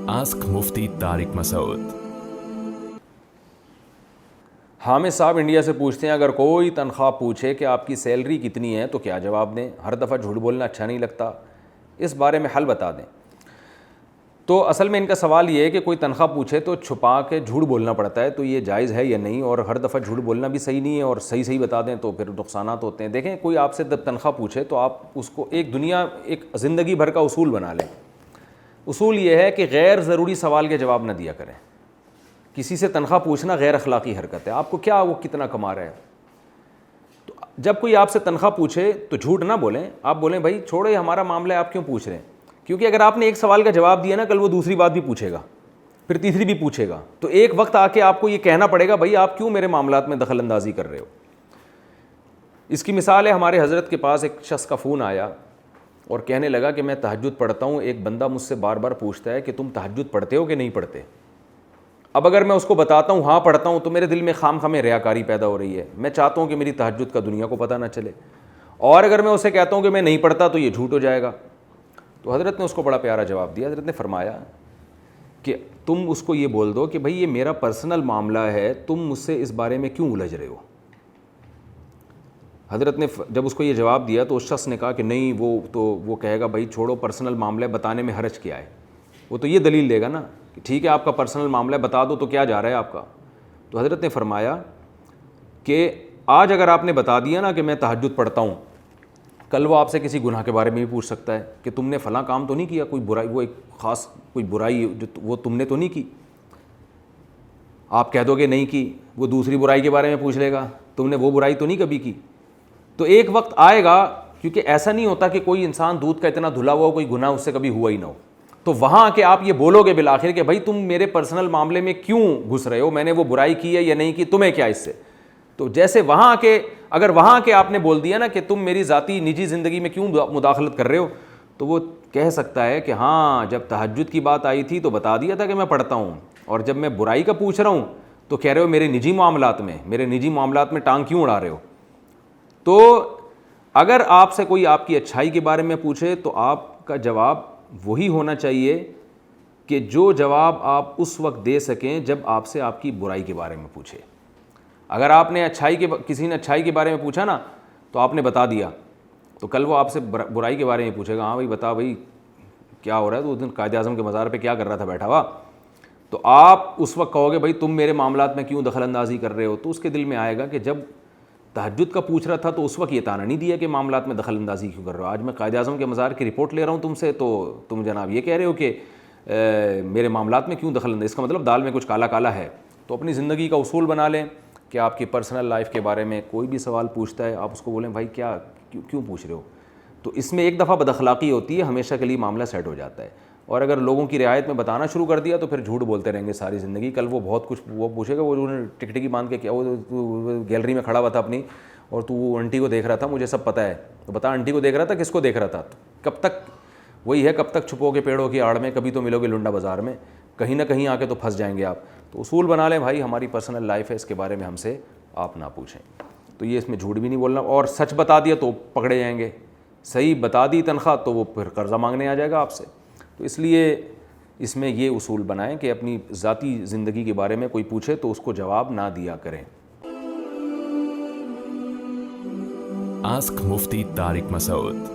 Ask मुफ्ती तारिक मसूद। हामिद साहब India से पूछते हैं, अगर कोई तनख्वाह पूछे कि आपकी सैलरी कितनी है तो क्या जवाब दें? हर दफ़ा झूठ बोलना अच्छा नहीं लगता, इस बारे में हल बता दें। तो असल में इनका सवाल ये है कि कोई तनख्वाह पूछे तो छुपा के झूठ बोलना पड़ता है, तो ये जायज़ है या नहीं? और हर दफ़ा झूठ बोलना भी सही नहीं है, और सही सही बता दें तो फिर नुकसानात होते हैं। देखें, कोई आपसे जब तनख्वाह पूछे तो आप उसको एक ज़िंदगी भर का उसूल बना लें। उसूल ये है कि गैर ज़रूरी सवाल के जवाब न दिया करें। किसी से तनख्वाह पूछना गैर अखलाकी हरकत है। आपको क्या वो कितना कमा रहा है? तो जब कोई आपसे तनख्वाह पूछे तो झूठ ना बोलें, आप बोलें भाई छोड़ो ये हमारा मामला है, आप क्यों पूछ रहे हैं? क्योंकि अगर आपने एक सवाल का जवाब दिया ना, कल वो दूसरी बात भी पूछेगा, फिर तीसरी भी पूछेगा, तो एक वक्त आके आपको ये कहना पड़ेगा भाई आप क्यों मेरे मामलात में दखल अंदाजी कर रहे हो। इसकी मिसाल है, हमारे हज़रत के पास एक शख्स का फ़ोन आया और कहने लगा कि मैं तहज्जुद पढ़ता हूँ। एक बंदा मुझसे बार बार पूछता है कि तुम तहज्जुद पढ़ते हो कि नहीं पढ़ते। अब अगर मैं उसको बताता हूँ हाँ पढ़ता हूँ, तो मेरे दिल में खाम में रियाकारी पैदा हो रही है। मैं चाहता हूँ कि मेरी तहज्जुद का दुनिया को पता ना चले, और अगर मैं उसे कहता हूँ कि मैं नहीं पढ़ता तो ये झूठ हो जाएगा। तो हज़रत ने उसको बड़ा प्यारा जवाब दिया। हज़रत ने फरमाया कि तुम उसको ये बोल दो कि भाई ये मेरा पर्सनल मामला है, तुम मुझसे इस बारे में क्यों उलझ रहे हो। हज़रत ने जब उसको ये जवाब दिया तो उस शख्स ने कहा कि नहीं, वो कहेगा भाई छोड़ो, पर्सनल मामला है, बताने में हरज क्या है। वो तो ये दलील देगा ना कि ठीक है आपका पर्सनल मामला है, बता दो, तो क्या जा रहा है आपका। तो हज़रत ने फरमाया कि आज अगर आपने बता दिया ना कि मैं तहज्जुद पढ़ता हूँ, कल वो आपसे किसी गुनाह के बारे में भी पूछ सकता है कि तुमने फ़लाँ काम तो नहीं किया, कोई बुराई, वो एक ख़ास कोई बुराई जो वो तुमने तो नहीं की। आप कह दोगे नहीं की, वो दूसरी बुराई के बारे में पूछ लेगा, तुमने वो बुराई तो नहीं कभी की। तो एक वक्त आएगा, क्योंकि ऐसा नहीं होता कि कोई इंसान दूध का इतना धुला हुआ हो, कोई गुनाह उससे कभी हुआ ही ना हो, तो वहाँ आके आप ये बोलोगे बिलाखिर कि भाई तुम मेरे पर्सनल मामले में क्यों घुस रहे हो, मैंने वो बुराई की है या नहीं की, तुम्हें क्या इससे। तो जैसे वहाँ आके, अगर वहाँ आके आपने बोल दिया ना कि तुम मेरी ज़ाती निजी ज़िंदगी में क्यों मुदाखलत कर रहे हो, तो वो कह सकता है कि हाँ जब तहज्जुद की बात आई थी तो बता दिया था कि मैं पढ़ता हूँ, और जब मैं बुराई का पूछ रहा हूँ तो कह रहे हो मेरे निजी मामलात में टांग क्यों उड़ा रहे हो। तो अगर आपसे कोई आपकी अच्छाई के बारे में पूछे तो आपका जवाब वही होना चाहिए कि जो जवाब आप उस वक्त दे सकें जब आपसे आपकी बुराई के बारे में पूछे। अगर आपने किसी ने अच्छाई के बारे में पूछा ना, तो आपने बता दिया, तो कल वो आपसे बुराई के बारे में पूछेगा, हाँ भाई बता भाई क्या हो रहा है, तो उस दिन कायद आज़म के मज़ार पे क्या कर रहा था बैठा हुआ। तो आप उस वक्त कहोगे भाई तुम मेरे मामलात में क्यों दखल अंदाजी कर रहे हो। तो उसके दिल में आएगा कि जब तहज्जुद का पूछ रहा था तो उस वक्त ये ताना नहीं दिया कि मामलात में दखल अंदाजी क्यों कर रहे हो। आज मैं कायद आज़म के मज़ार की रिपोर्ट ले रहा हूँ तुमसे, तो तुम जनाब ये कह रहे हो कि मेरे मामलात में क्यों दखल अंदाजी। इसका मतलब दाल में कुछ काला काला है। तो अपनी ज़िंदगी का उसूल बना लें कि आपकी पर्सनल लाइफ के बारे में कोई भी सवाल पूछता है, आप उसको बोलें भाई क्यों पूछ रहे हो। तो इसमें एक दफ़ा बदअखलाक़ी होती है, हमेशा के लिए मामला सेट हो जाता है। और अगर लोगों की रियायत में बताना शुरू कर दिया तो फिर झूठ बोलते रहेंगे सारी ज़िंदगी। कल वो बहुत कुछ वो पूछेगा, वो उन्होंने टिकटिकी बांध के क्या, वो गैलरी में खड़ा हुआ था अपनी, और तू वो आंटी को देख रहा था, मुझे सब पता है। तो बता आंटी को देख रहा था, किसको देख रहा था? तो कब तक वही है, कब तक छुपोगे पेड़ों की आड़ में, कभी तो मिलोगे लुंडा बाज़ार में, कहीं ना कहीं आके तो फंस जाएंगे आप। तो उसूल बना लें भाई हमारी पर्सनल लाइफ है, इसके बारे में हमसे आप ना पूछें। तो ये इसमें झूठ भी नहीं बोलना, और सच बता दिया तो पकड़े जाएंगे, सही बता दी तनख्वाह तो वो फिर कर्जा मांगने आ जाएगा आपसे। तो इसलिए इसमें ये उसूल बनाएं कि अपनी ज़ाती ज़िंदगी के बारे में कोई पूछे तो उसको जवाब ना दिया करें। आस्क मुफ्ती तारिक मसूद।